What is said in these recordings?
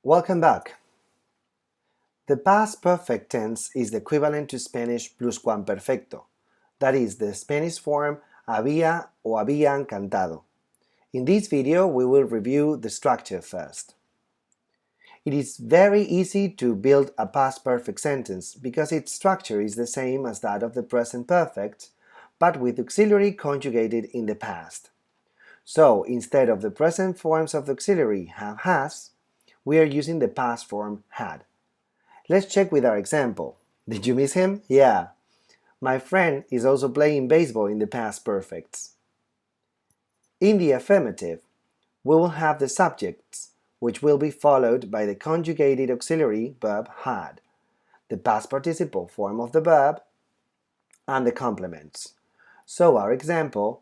Welcome back. The past perfect tense is the equivalent to Spanish pluscuamperfecto, that is, the Spanish form había o habían cantado. In this video, we will review the structure first. It is very easy to build a past perfect sentence because its structure is the same as that of the present perfect, but with auxiliary conjugated in the past. So, instead of the present forms of the auxiliary have, has, we are using the past form had. Let's check with our example. Did you miss him? Yeah. My friend is also playing baseball in the past perfects. In the affirmative, we will have the subjects, which will be followed by the conjugated auxiliary verb had, the past participle form of the verb, and the complements. So our example,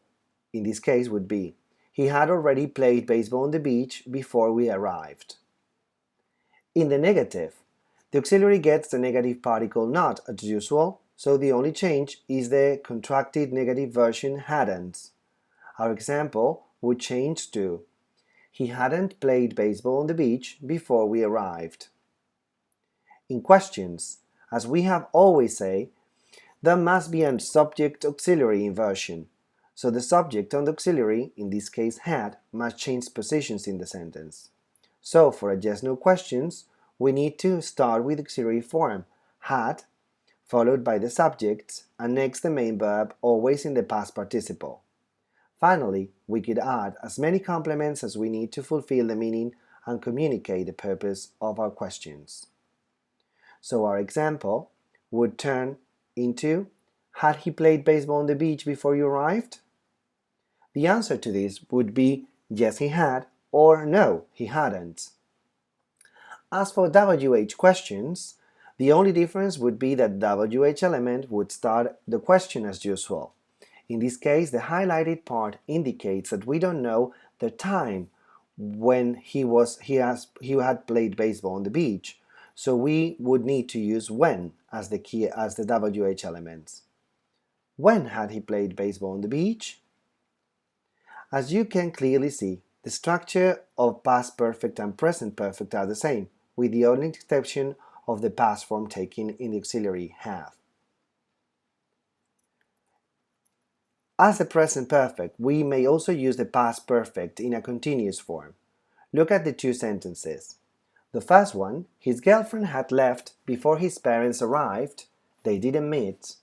in this case, would be, he had already played baseball on the beach before we arrived. In the negative, the auxiliary gets the negative particle not as usual, so the only change is the contracted negative version hadn't. Our example would change to, he hadn't played baseball on the beach before we arrived. In questions, as we have always said, there must be a subject auxiliary inversion, so the subject and the auxiliary, in this case had, must change positions in the sentence. So for a yes/no questions, we need to start with auxiliary form had, followed by the subjects, and next the main verb, always in the past participle. Finally, we could add as many complements as we need to fulfill the meaning and communicate the purpose of our questions. So our example would turn into, had he played baseball on the beach before you arrived? The answer to this would be yes he had or no he hadn't. As for WH questions, the only difference would be that WH element would start the question as usual. In this case, the highlighted part indicates that we don't know the time when he had played baseball on the beach, so we would need to use when as the WH element. When had he played baseball on the beach? As you can clearly see, the structure of past perfect and present perfect are the same, with the only exception of the past form taken in the auxiliary have. As the present perfect, we may also use the past perfect in a continuous form. Look at the two sentences. The first one, his girlfriend had left before his parents arrived, they didn't meet,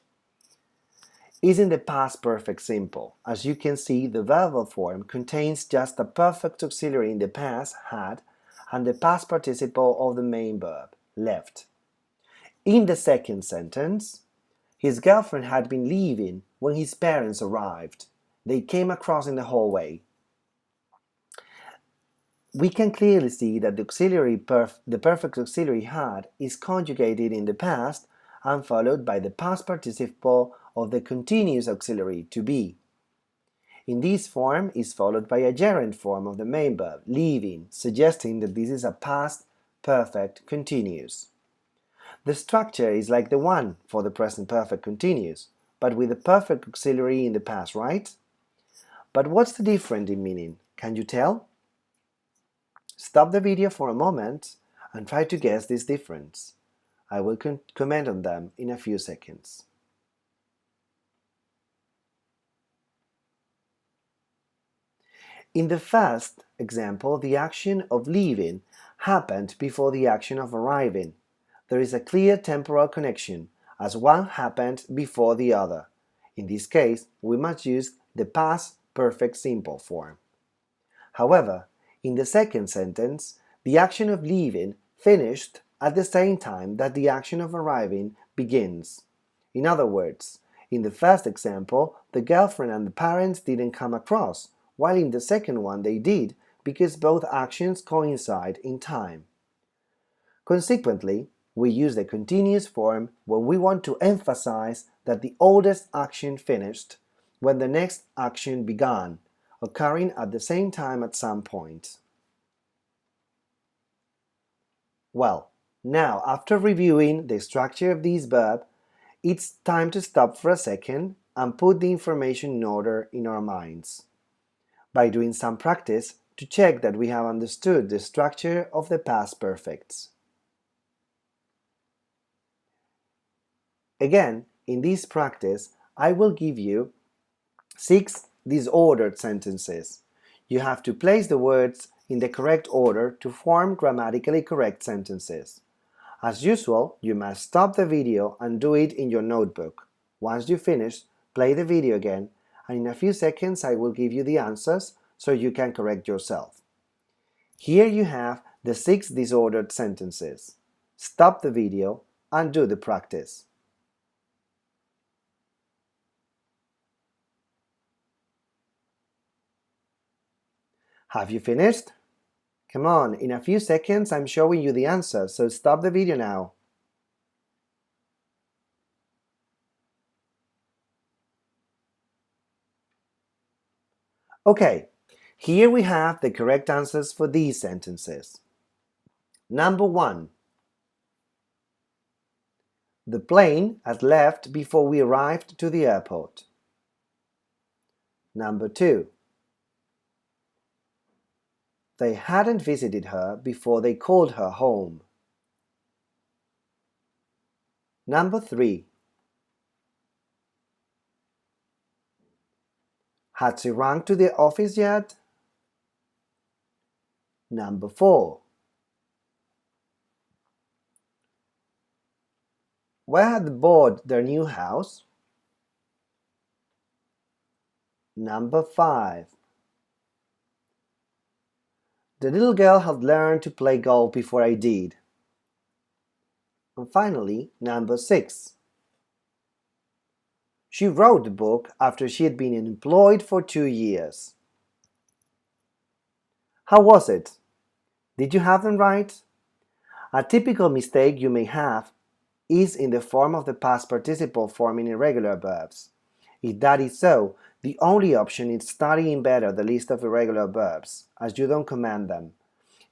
is in the past perfect simple. As you can see, the verbal form contains just a perfect auxiliary in the past, had, and the past participle of the main verb, left. In the second sentence, his girlfriend had been leaving when his parents arrived. They came across in the hallway. We can clearly see that the perfect auxiliary had is conjugated in the past and followed by the past participle of the continuous auxiliary to be. In this form is followed by a gerund form of the main verb, leaving, suggesting that this is a past perfect continuous. The structure is like the one for the present perfect continuous, but with the perfect auxiliary in the past, right? But what's the difference in meaning? Can you tell? Stop the video for a moment and try to guess this difference. I will comment on them in a few seconds. In the first example, the action of leaving happened before the action of arriving. There is a clear temporal connection, as one happened before the other. In this case, we must use the past perfect simple form. However, in the second sentence, the action of leaving finished at the same time that the action of arriving begins. In other words, in the first example, the girlfriend and the parents didn't come across, while in the second one they did, because both actions coincide in time. Consequently, we use the continuous form when we want to emphasize that the oldest action finished when the next action began, occurring at the same time at some point. Well, now after reviewing the structure of this verb, it's time to stop for a second and put the information in order in our minds. By doing some practice, to check that we have understood the structure of the past perfects. Again, in this practice, I will give you 6 disordered sentences. You have to place the words in the correct order to form grammatically correct sentences. As usual, you must stop the video and do it in your notebook. Once you finish, play the video again, and in a few seconds I will give you the answers so you can correct yourself. Here you have the 6 disordered sentences. Stop the video and do the practice. Have you finished? Come on, in a few seconds I'm showing you the answers, so stop the video now. Okay, here we have the correct answers for these sentences. Number 1. The plane had left before we arrived to the airport. Number 2. They hadn't visited her before they called her home. Number 3. Had she rung to the office yet? Number 4. Where had they bought their new house? Number 5. The little girl had learned to play golf before I did. And finally, number 6. She wrote the book after she had been employed for 2 years. How was it? Did you have them right? A typical mistake you may have is in the form of the past participle form in irregular verbs. If that is so, the only option is studying better the list of irregular verbs, as you don't command them.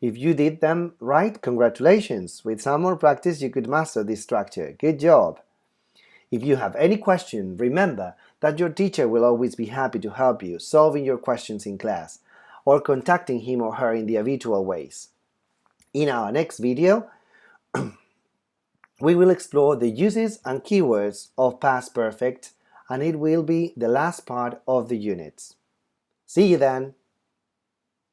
If you did them right, congratulations! With some more practice you could master this structure. Good job! If you have any question, remember that your teacher will always be happy to help you solving your questions in class, or contacting him or her in the habitual ways. In our next video, we will explore the uses and keywords of past perfect, and it will be the last part of the unit. See you then!